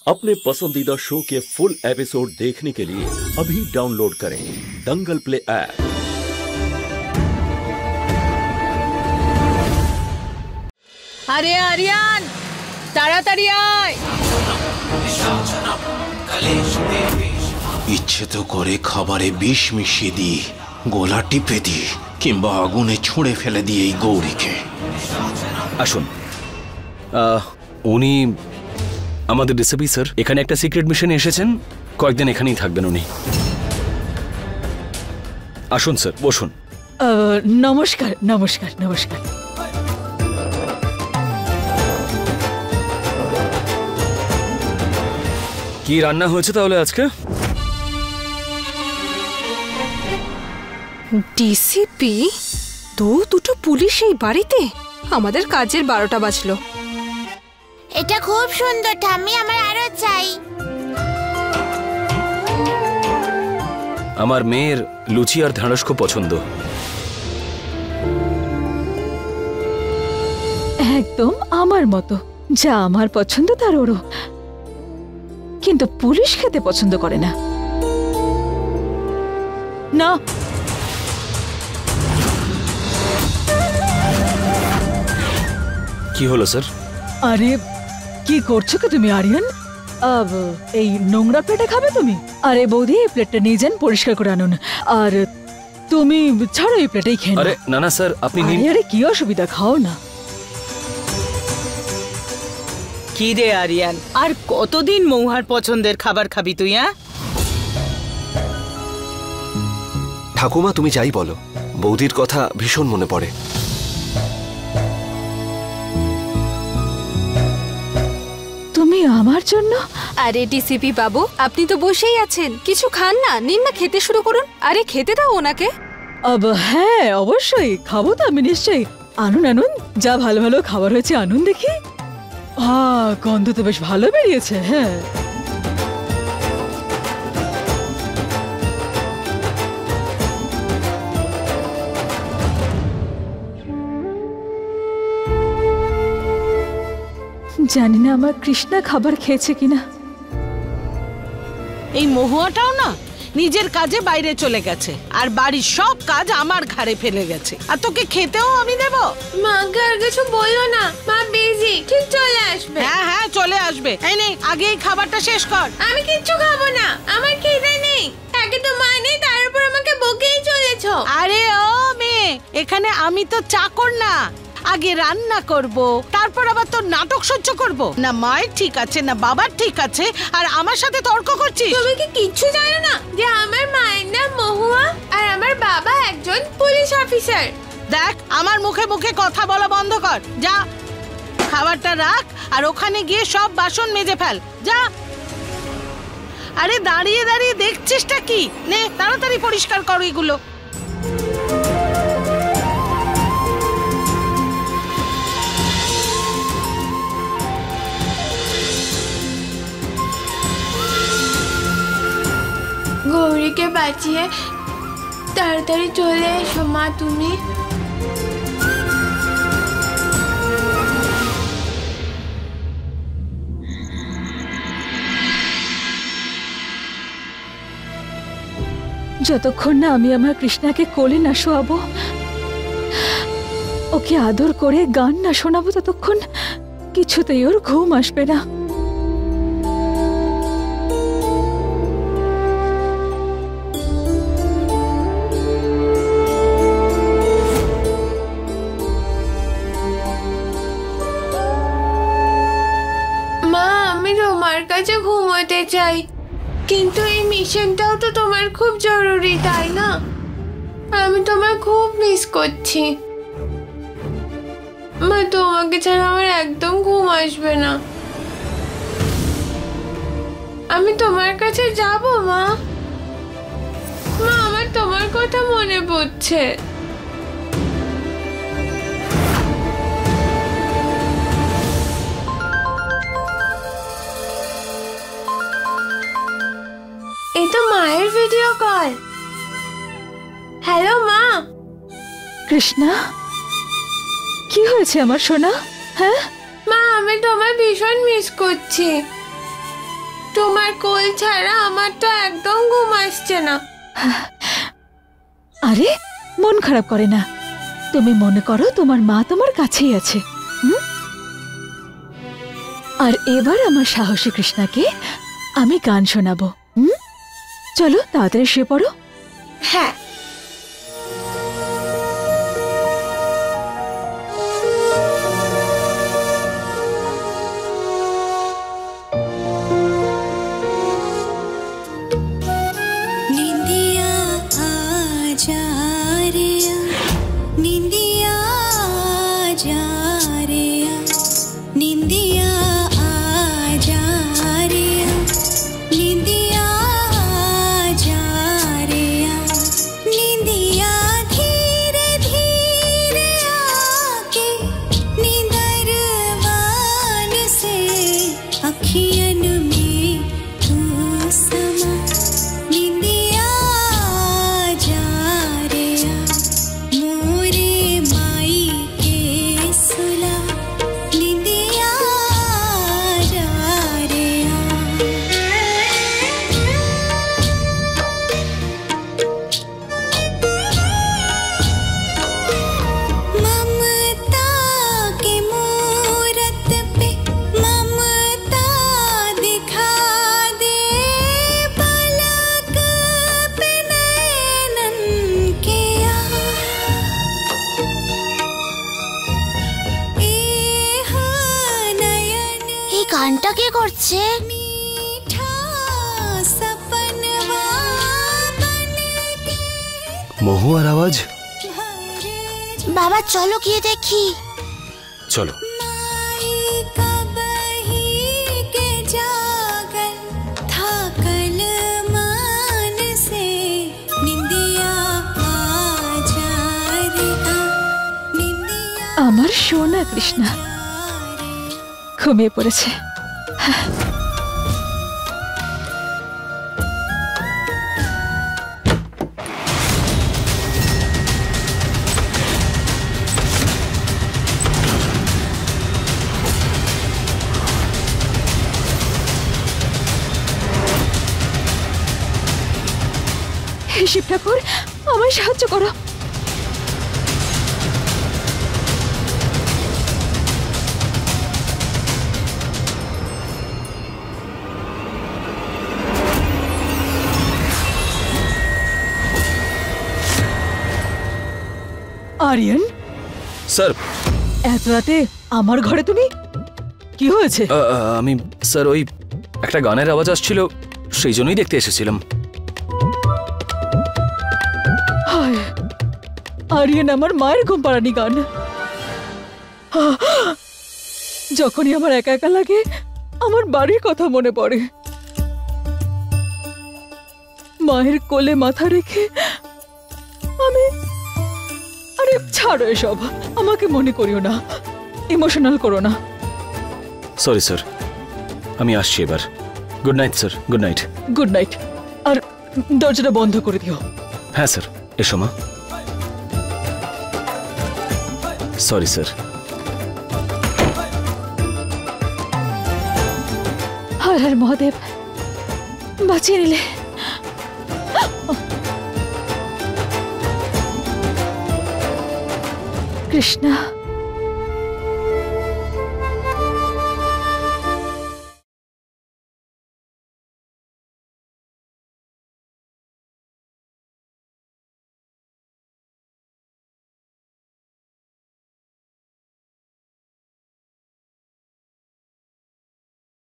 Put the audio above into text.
अपने पसंदीदा शो के फुल एपिसोड देखने के लिए अभी डाउनलोड करें दंगल प्ले ऐप। अरे आर्यन, ताड़ाताड़ी आय। इच्छे तो करे खाबारे विष मिशिए दी, गोला टिपे दी किंबा आगुने छुड़े फेले दिए এই গৌরীকে। আসুন, উনি আমাদের ডিসিপি স্যার, এখানে একটা সিক্রেট মিশনে এসেছেন, কয়েকদিন এখানেই থাকবেন উনি। আসুন স্যার, বসুন। নমস্কার নমস্কার নমস্কার। কি রান্না হয়েছে তাহলে আজকে? ডিসিপি, দুটো পুলিশ এই বাড়িতে? আমাদের কাজের 12টা বাজলো। এটা খুব সুন্দর ঠাম্মি, আমার আরো চাই। আমার মেয়ের লুচি আর ঢ্যাঁড়স খুব পছন্দ। একদম আমার মতো, যা আমার পছন্দ তার ওরও, কিন্তু পুলিশ খেতে পছন্দ করে না। না, কি হলো স্যার? আরে কি করছো কি তুমি আরিয়ান? এই নোংরা প্লেটে খাবে তুমি? আরে বৌদি, এই প্লেটটা নিয়ে যান, পরিষ্কার করে আনুন। আর তুমি ছাড়ো, এই প্লেটেই খেয়ে নাও। আরে না না স্যার, আপনি নিন। আরে কি অসুবিধা, খাও না। কি রে আরিয়ান, আর কতদিন মৌহার পছন্দের খাবার খাবি তুই? ঠাকুমা, তুমি যাই বলো, বৌদির কথা ভীষণ মনে পড়ে। তুমি আমার জন্য? আরে ডিসিপি বাবু, আপনি তো বসেই আছেন, কিছু খান না, নিন না, খেতে শুরু করুন। আরে খেতে দাও ওনাকে। হ্যাঁ অবশ্যই খাবো তো আমি, নিশ্চয়ই। আনুন আনুন, যা ভালো ভালো খাবার হয়েছে আনুন দেখি। গন্ধ তো বেশ ভালো বেরিয়েছে। হ্যাঁ, জানি না আমার কৃষ্ণা খাবার খেয়েছে কিনা। এই মহুয়াটাও না নিজের কাজে বাইরে চলে গেছে, আর বাড়ির সব কাজ আমার ঘাড়ে ফেলে গেছে, আর তোকে খেতেও আমি দেব? মাকে আর কিছু বলো না, মা বিজি, ঠিক চলে আসবে। হ্যাঁ হ্যাঁ চলে আসবে। এই নে, আগে এই খাবারটা শেষ কর। আমি কিচ্ছু খাবো না, আমার খিদে নেই। আগে তো মা নেই, তার উপর আমাকে বকেই চলেছো। আরে ও মেয়ে, এখানে আমি তো চাকর না, আগে রান্না করব, তারপর আবার তোর নাটক সহ্য করব না? মায়ের ঠিক আছে না বাবার ঠিক আছে, আর আমার সাথে তর্ক করছিস? তুমি কি কিচ্ছু জানো না যে আমার মায়ের নাম মহুয়া আর আমার বাবা একজন পুলিশ অফিসার? দেখ, আমার মুখে মুখে কথা বলা বন্ধ কর। যা, খাবারটা রাখ আর ওখানে গিয়ে সব বাসন মেজে ফেল, যা। আরে দাঁড়িয়ে দাঁড়িয়ে দেখছিসটা কি? নে তাড়াতাড়ি পরিষ্কার কর এগুলো। গৌরীকে বাঁচিয়ে তাড়াতাড়ি চলে এসো মা তুমি। যতক্ষণ না আমি আমার কৃষ্ণাকে কোলে না শোয়াবো, ওকে আদর করে গান না শোনাবো, ততক্ষণ কিছুতেই ওর ঘুম আসবে না। মা, আমি তোমার কাছে ঘুমোতে চাই, কিন্তু এই মিশনটাও তো তোমার খুব জরুরি, তাই না? আমি তোমায় খুব মিস করছি মা, তোমাকে ছাড়া আমার একদম ঘুম আসবে না। আমি তোমার কাছে যাব মা। মা, আমার তোমার কথা মনে পড়ছে। এই তো মায়ের ভিডিও কল। হ্যালো মা। কৃষ্ণা, কি হয়েছে আমার সোনা? হ্যাঁ মা, আমি তোমায় ভীষণ মিস করছি। কোল ছাড়া আমার তো একদম ঘুম আসছে না। আরে মন খারাপ করে না, তুমি মনে করো তোমার মা তোমার কাছেই আছে। আর এবার আমার সাহসী কৃষ্ণাকে আমি গান শোনাবো। চলো তাড়াতাড়ি শুয়ে পড়ো। হ্যাঁ। গানটা কে করছে? মহুয়ার আওয়াজ। বাবা চলো গিয়ে দেখি। চলো। আমার সোনা কৃষ্ণা ঘুমিয়ে পড়েছে। হে শিব ঠাকুর, আমায় সাহায্য করো। আরিয়ান স্যার, এত রাতে আমার ঘরে তুমি? কি হয়েছে? আমি স্যার ওই একটা গানের আওয়াজ আসছিল, সেই জন্যই দেখতে এসেছিলাম। আরিয়ান আমার মায়ের ঘুম পাড়ানি গান। যখনই আমার একা একা লাগে আমার বাড়ির কথা মনে পড়ে। মায়ের কোলে মাথা রেখে আমি, আরে ছাড়ো এসব, আমাকে মনে করিও না, ইমোশনাল করো না। সরি স্যার, আমি আসছি এবার। Good night sir. Good night. Good night. আর দরজাটা বন্ধ করে দিও। হ্যাঁ স্যার। এসো মা। Sorry sir. হর হর মহাদেব, বাঁচিয়ে নিলে। কৃষ্ণা।